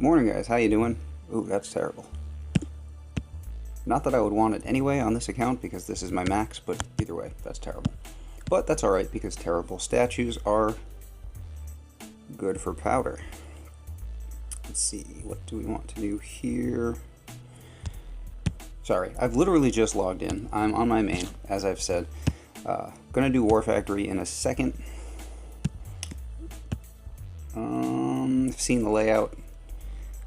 Morning guys, how you doing? Ooh, that's terrible. Not that I would want it anyway on this account because this is my max, but either way, that's terrible. But that's alright because terrible statues are good for powder. Let's see, what do we want to do here? Sorry, I've literally just logged in. I'm on my main, as I've said. Gonna do War Factory in a second. I've seen the layout.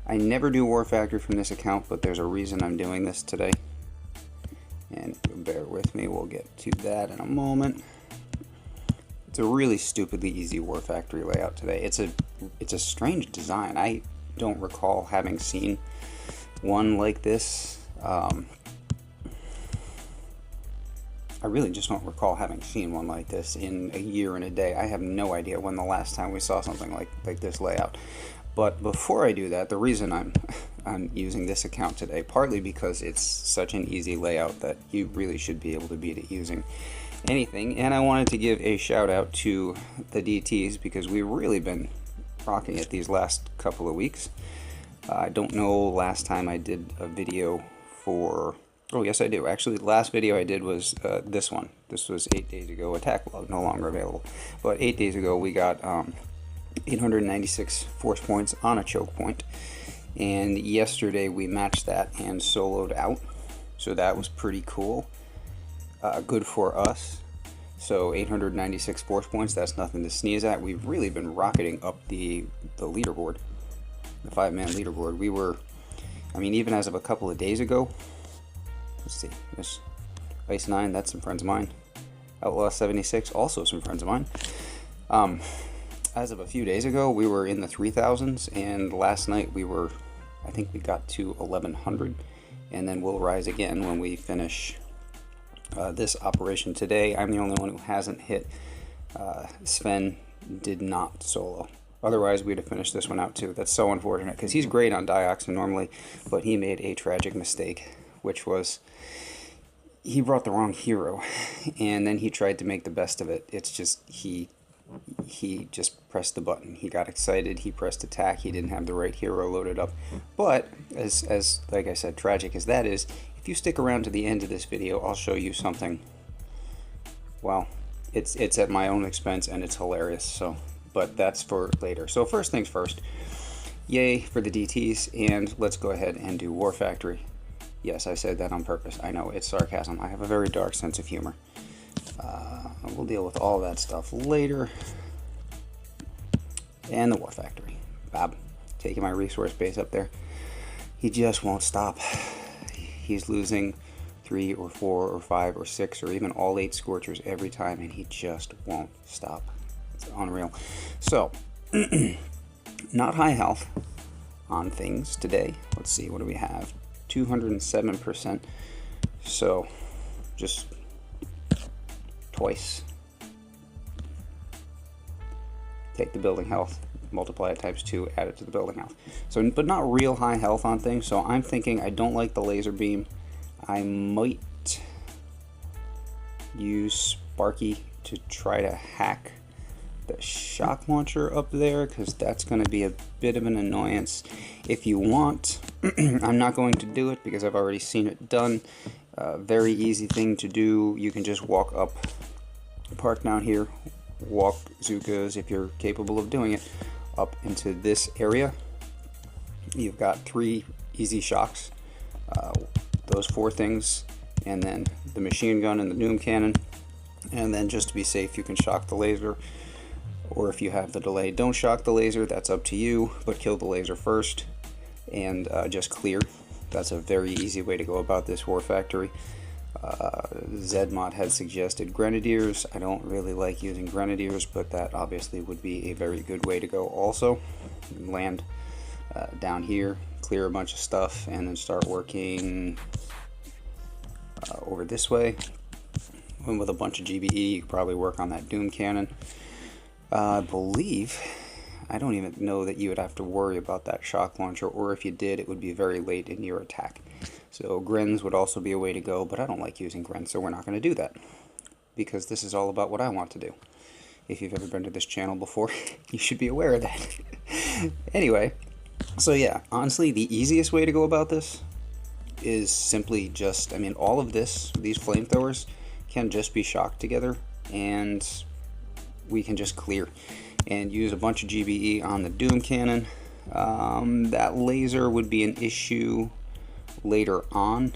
I never do War Factory from this account, but there's a reason I'm doing this today. And bear with me, we'll get to that in a moment. It's a really stupidly easy War Factory layout today. It's a strange design. I don't recall having seen one like this. I really just don't recall having seen one like this in a year and a day. I have no idea when the last time we saw something like this layout. But before I do that, the reason I'm using this account today, partly because it's such an easy layout that you really should be able to beat it using anything, and I wanted to give a shout out to the DTs because we've really been rocking it these last couple of weeks. I don't know last time I did a video for... Oh, yes, I do. Actually, the last video I did was this one. This was 8 days ago. Attack log no longer available. But 8 days ago, we got 896 force points on a choke point. And yesterday, we matched that and soloed out. So that was pretty cool. Good for us. So 896 force points, that's nothing to sneeze at. We've really been rocketing up the leaderboard. The 5-man leaderboard. We were, I mean, even as of a couple of days ago, let's see, this Ice 9, that's some friends of mine. Outlaw 76, also some friends of mine. As of a few days ago, we were in the 3000s, and last night we were, I think we got to 1100, and then we'll rise again when we finish this operation today. I'm the only one who hasn't hit. Sven did not solo. Otherwise, we'd have finished this one out too. That's so unfortunate, because he's great on Dioxin normally, but he made a tragic mistake, which was he brought the wrong hero, and then he tried to make the best of it. It's just he just pressed the button. He got excited. He pressed attack. He didn't have the right hero loaded up. But as like I said, tragic as that is, if you stick around to the end of this video, I'll show you something. Well, it's at my own expense and it's hilarious. So, but that's for later. So first things first. Yay for the DTs, and let's go ahead and do War Factory. Yes, I said that on purpose. I know, it's sarcasm. I have a very dark sense of humor. We'll deal with all that stuff later. And the War Factory. Bob, taking my resource base up there. He just won't stop. He's losing 3 or 4 or 5 or 6 or even all 8 Scorchers every time, and he just won't stop. It's unreal. So, not high health on things today. Let's see, what do we have? 207%. So, just twice. Take the building health, multiply it times 2, add it to the building health. So, but not real high health on things. So I'm thinking I don't like the laser beam. I might use Sparky to try to hack the shock launcher up there, because that's going to be a bit of an annoyance. If you want, I'm not going to do it because I've already seen it done. Very easy thing to do. You can just walk up, park down here, walk Zukas, if you're capable of doing it, up into this area. You've got 3 easy shocks, those 4 things, and then the machine gun and the Doom Cannon. And then just to be safe, you can shock the laser, or if you have the delay, don't shock the laser. That's up to you, but kill the laser first and just clear. That's a very easy way to go about this War Factory. Zedmod had suggested Grenadiers. I don't really like using Grenadiers, but that obviously would be a very good way to go also. Land down here, clear a bunch of stuff, and then start working over this way. And with a bunch of GBE, you could probably work on that Doom Cannon. I believe, I don't even know that you would have to worry about that shock launcher, or if you did, it would be very late in your attack. So Grens would also be a way to go, but I don't like using Grens, so we're not going to do that, because this is all about what I want to do. If you've ever been to this channel before, you should be aware of that. Anyway, So yeah, honestly, the easiest way to go about this is simply just, I mean, all of this, these flamethrowers can just be shocked together, and we can just clear and use a bunch of GBE on the Doom Cannon. That laser would be an issue later on,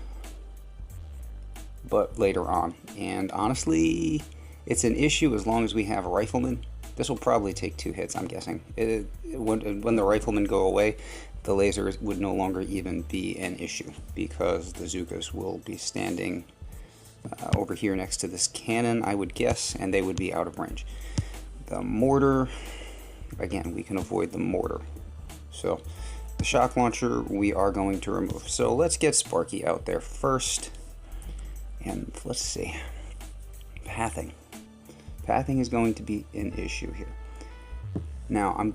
and honestly, it's an issue as long as we have a rifleman. This will probably take 2 hits, I'm guessing. When the riflemen go away, the laser would no longer even be an issue because the Zookas will be standing over here next to this cannon, I would guess, and they would be out of range. The mortar, again, we can avoid the mortar. So the shock launcher we are going to remove. So let's get Sparky out there first. And let's see. Pathing. Pathing is going to be an issue here. Now I'm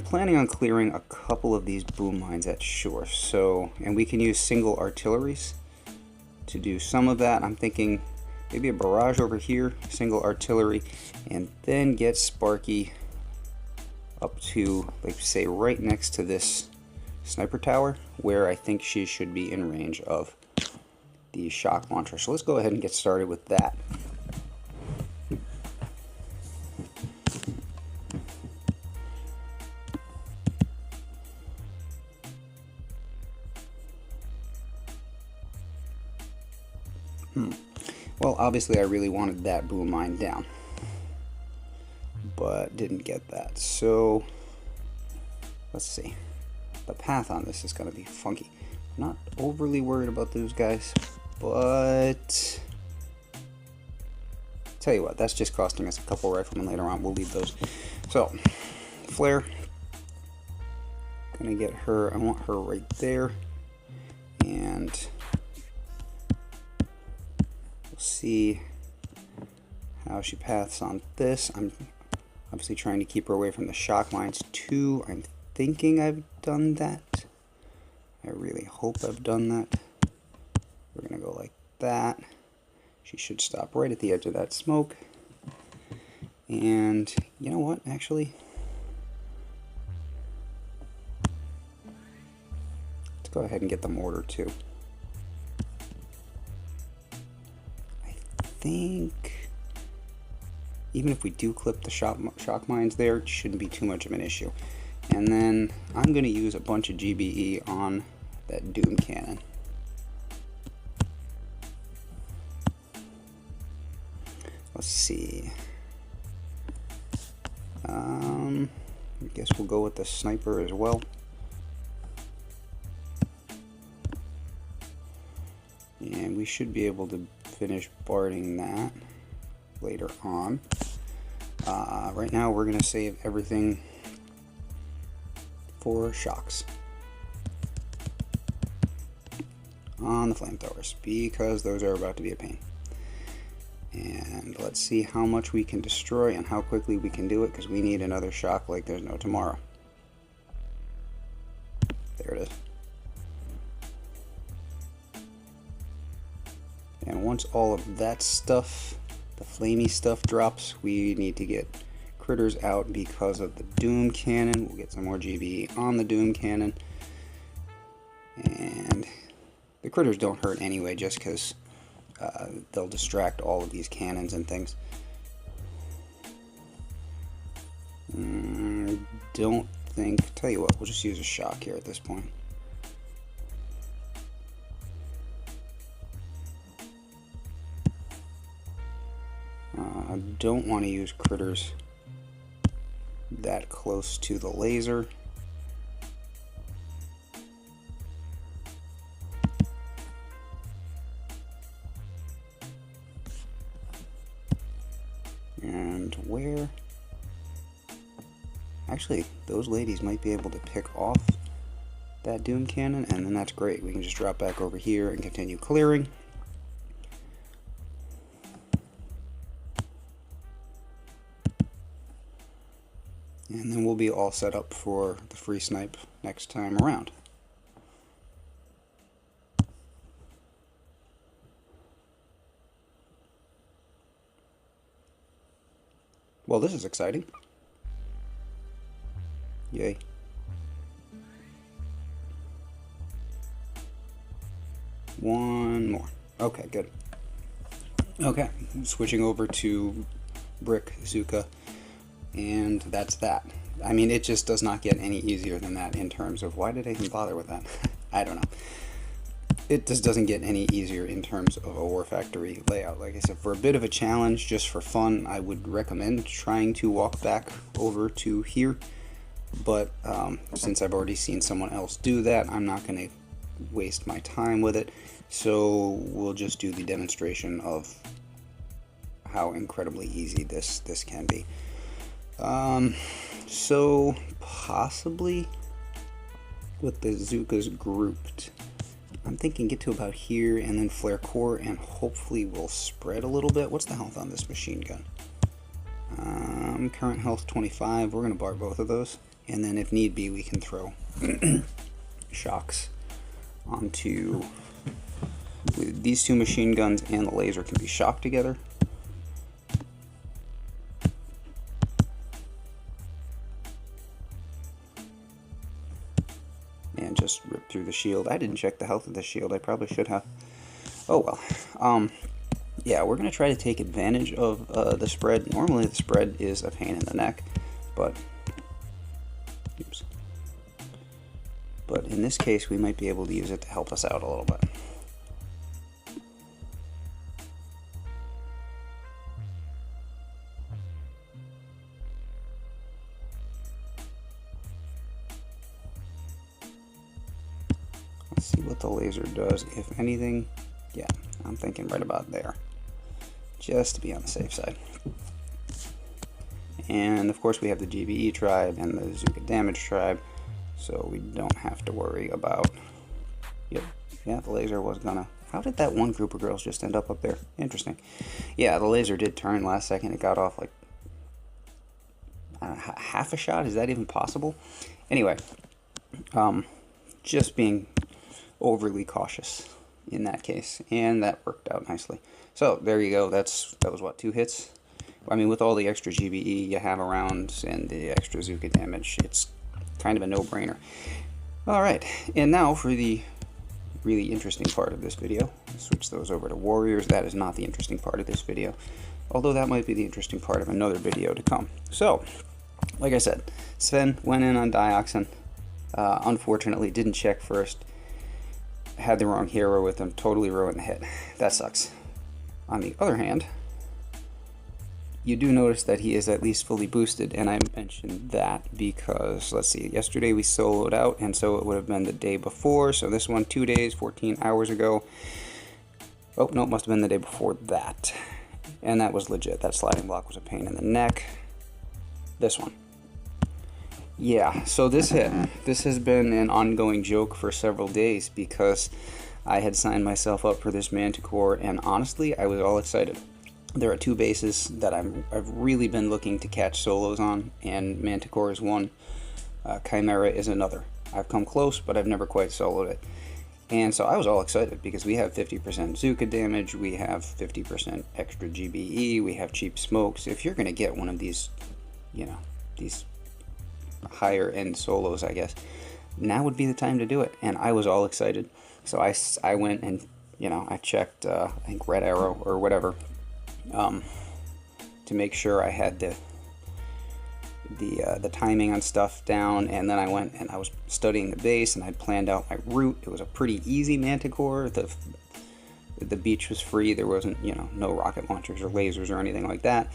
planning on clearing a couple of these boom mines at shore. So, and we can use single artilleries to do some of that. I'm thinking maybe a barrage over here, single artillery, and then get Sparky up to, like, say, right next to this sniper tower, where I think she should be in range of the shock launcher. So let's go ahead and get started with that. Well, obviously I really wanted that boom mine down, but didn't get that. So let's see. The path on this is going to be funky. I'm not overly worried about those guys, but tell you what, that's just costing us a couple riflemen later on. We'll leave those. So flare, gonna get her. I want her right there, and we'll see how she paths on this. I'm obviously trying to keep her away from the shock mines too. I'm thinking I've done that. I really hope I've done that. We're gonna go like that. She should stop right at the edge of that smoke. And you know what, actually, let's go ahead and get the mortar too. I think even if we do clip the shock mines there, it shouldn't be too much of an issue. And then I'm going to use a bunch of GBE on that Doom Cannon. Let's see. I guess we'll go with the sniper as well. And we should be able to finish barding that later on. Right now we're going to save everything for shocks on the flamethrowers, because those are about to be a pain. And let's see how much we can destroy and how quickly we can do it, because we need another shock like there's no tomorrow. There it is. And once all of that stuff, the flamey stuff, drops, we need to get critters out because of the Doom Cannon. We'll get some more GBE on the Doom Cannon. And the critters don't hurt anyway, just because they'll distract all of these cannons and things. Don't think, tell you what, we'll just use a shock here at this point. I don't want to use critters that close to the laser. And where? Actually, those ladies might be able to pick off that Doom Cannon, and then that's great. We can just drop back over here and continue clearing. And then we'll be all set up for the free snipe next time around. Well, this is exciting. Yay. One more. Okay, good. Okay, switching over to brick Zuka, and that's that. I mean, it just does not get any easier than that in terms of why did I even bother with that? I don't know. It just doesn't get any easier in terms of a War Factory layout. Like I said, for a bit of a challenge, just for fun, I would recommend trying to walk back over to here. But since I've already seen someone else do that, I'm not going to waste my time with it. So we'll just do the demonstration of how incredibly easy this can be. So possibly with the Zukas grouped, I'm thinking get to about here and then flare core, and hopefully we'll spread a little bit. What's the health on this machine gun? Current health 25. We're going to bar both of those, and then if need be we can throw shocks onto these two machine guns, and the laser can be shocked together. And just rip through the shield. I didn't check the health of the shield. I probably should have. Oh well. Yeah, we're going to try to take advantage of the spread. Normally the spread is a pain in the neck, but oops. But in this case we might be able to use it to help us out a little bit. Let's see what the laser does, if anything. Yeah, I'm thinking right about there, just to be on the safe side. And of course we have the GBE tribe and the Zuka damage tribe, so we don't have to worry about. Yep, yeah, the laser was gonna. How did that one group of girls just end up there? Interesting. Yeah, the laser did turn last second. It got off like half a shot. Is that even possible? Anyway, just being overly cautious in that case, and that worked out nicely. So there you go. That was what, 2 hits? I mean, with all the extra GBE you have around and the extra Zuka damage, it's kind of a no-brainer. Alright, and now for the really interesting part of this video. I'll switch those over to warriors. That is not the interesting part of this video, although that might be the interesting part of another video to come. So, like I said, Sven went in on Dioxin. Unfortunately, didn't check first. Had the wrong hero with him, totally ruined the hit. That sucks. On the other hand, you do notice that he is at least fully boosted, and I mentioned that because, let's see, yesterday we soloed out, and so it would have been the day before, so this one 2 days, 14 hours ago. Oh, no, it must have been the day before that. And that was legit. That sliding block was a pain in the neck. This one. Yeah, so this has been an ongoing joke for several days because I had signed myself up for this Manticore, and honestly, I was all excited. There are 2 bases that I've really been looking to catch solos on, and Manticore is one, Chimera is another. I've come close, but I've never quite soloed it. And so I was all excited because we have 50% Zuka damage, we have 50% extra GBE, we have cheap smokes. If you're going to get one of these, you know, these higher end solos, I guess, now would be the time to do it, and I was all excited. So I went and, you know, I checked I think Red Arrow or whatever, to make sure I had the timing on stuff down, and then I went and I was studying the base, and I planned out my route. It was a pretty easy Manticore. The beach was free. There wasn't, you know, no rocket launchers or lasers or anything like that.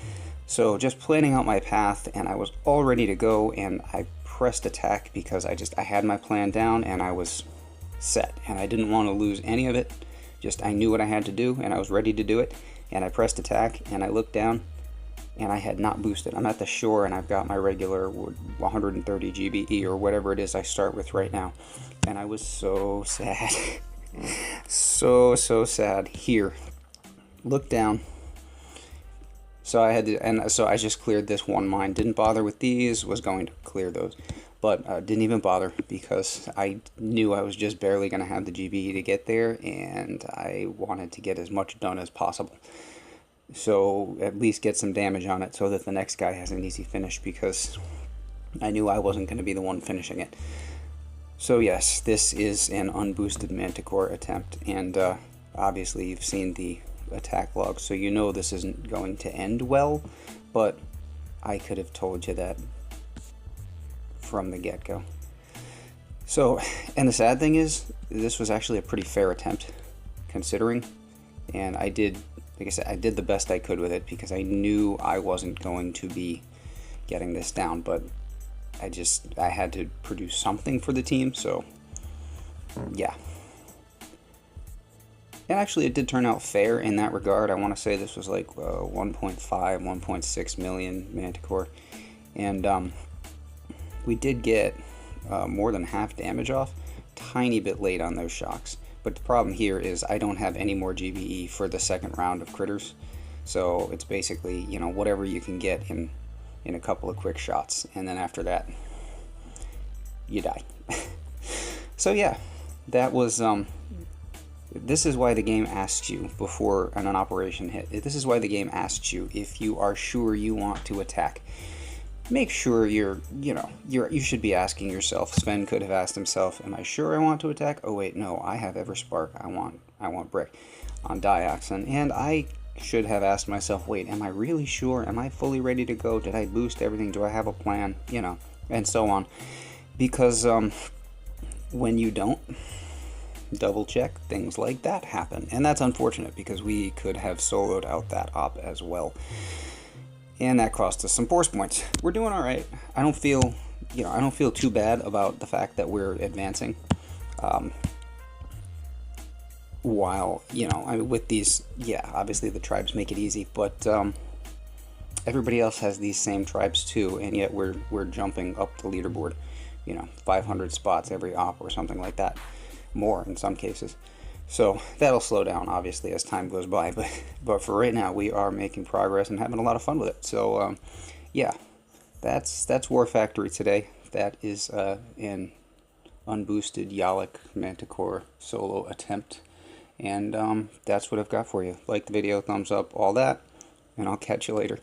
So just planning out my path, and I was all ready to go, and I pressed attack because I had my plan down and I was set, and I didn't want to lose any of it. Just I knew what I had to do and I was ready to do it, and I pressed attack, and I looked down and I had not boosted. I'm at the shore and I've got my regular 130 GBE or whatever it is I start with right now, and I was so sad. so sad. Here, look down. So I had to, and so I just cleared this one mine. Didn't bother with these. Was going to clear those, but didn't even bother because I knew I was just barely going to have the GBE to get there, and I wanted to get as much done as possible. So at least get some damage on it so that the next guy has an easy finish, because I knew I wasn't going to be the one finishing it. So yes, this is an unboosted Manticore attempt, and obviously you've seen the attack log, so you know this isn't going to end well, but I could have told you that from the get-go. So, and the sad thing is, this was actually a pretty fair attempt, considering, and I did, like I said, I did the best I could with it, because I knew I wasn't going to be getting this down, but I had to produce something for the team, so yeah. And actually, it did turn out fair in that regard. I want to say this was like 1.5, 1.6 million Manticore, and we did get more than half damage off. Tiny bit late on those shocks, but the problem here is I don't have any more GBE for the second round of critters, so it's basically, you know, whatever you can get in a couple of quick shots, and then after that you die. So yeah, that was this is why the game asks you before an operation hit. This is why the game asks you if you are sure you want to attack. Make sure you should be asking yourself. Sven could have asked himself, am I sure I want to attack? Oh wait, no, I have Everspark. I want Brick on Dioxin. And I should have asked myself, wait, am I really sure? Am I fully ready to go? Did I boost everything? Do I have a plan? You know, and so on. Because when you don't double check, things like that happen. And that's unfortunate, because we could have soloed out that op as well. And that cost us some force points. We're doing all right. I don't feel too bad about the fact that we're advancing. While, I mean, with these, yeah, obviously the tribes make it easy, but everybody else has these same tribes too, and yet we're jumping up the leaderboard, 500 spots every op or something like that, more in some cases. So that'll slow down obviously as time goes by, but for right now we are making progress and having a lot of fun with it. So yeah, that's War Factory today. That is an unboosted Yalek Manticore solo attempt. And that's what I've got for you. Like the video, thumbs up, all that, and I'll catch you later.